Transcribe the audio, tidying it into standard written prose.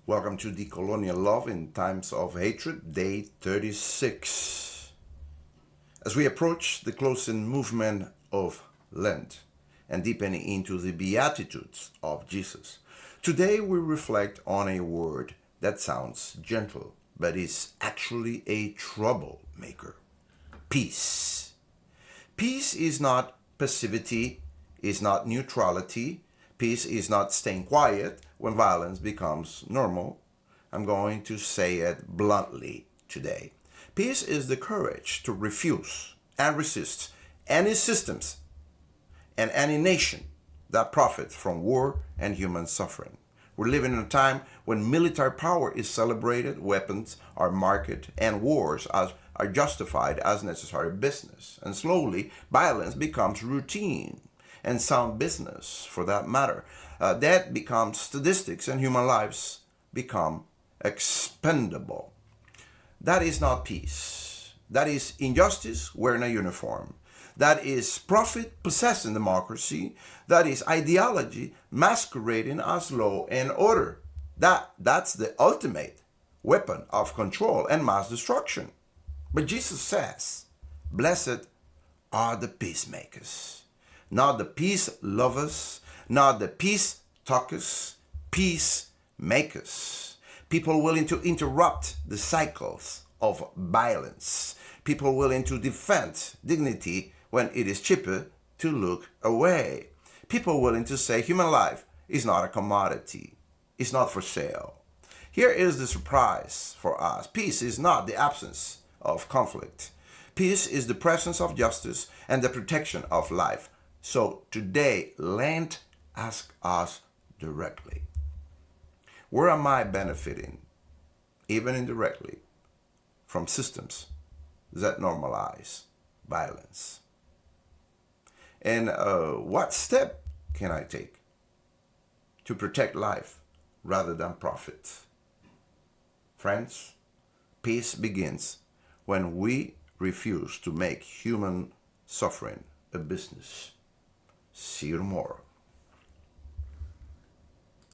Welcome to Decolonial Love in Times of Hatred, Day 36. As we approach the closing movement of Lent and deepening into the Beatitudes of Jesus, today we reflect on a word that sounds gentle but is actually a troublemaker: peace. Peace is not passivity, is not neutrality. Peace is not staying quiet when violence becomes normal. I'm going to say it bluntly today. Peace is the courage to refuse and resist any systems and any nation that profits from war and human suffering. We're living in a time when military power is celebrated, weapons are marketed, and wars are justified as necessary business. And slowly, violence becomes routine and sound business, for that matter. That becomes statistics, and human lives become expendable. That is not peace. That is injustice wearing a uniform. That is profit possessing democracy. That is ideology masquerading as law and order. That's the ultimate weapon of control and mass destruction. But Jesus says, "Blessed are the peacemakers." Not the peace lovers, not the peace talkers, peacemakers. People willing to interrupt the cycles of violence. People willing to defend dignity when it is cheaper to look away. People willing to say human life is not a commodity. It's not for sale. Here is the surprise for us. Peace is not the absence of conflict. Peace is the presence of justice and the protection of life. So today, Lent asks us directly, where am I benefiting, even indirectly, from systems that normalize violence? And what step can I take to protect life rather than profit? Friends, peace begins when we refuse to make human suffering a business. See you tomorrow.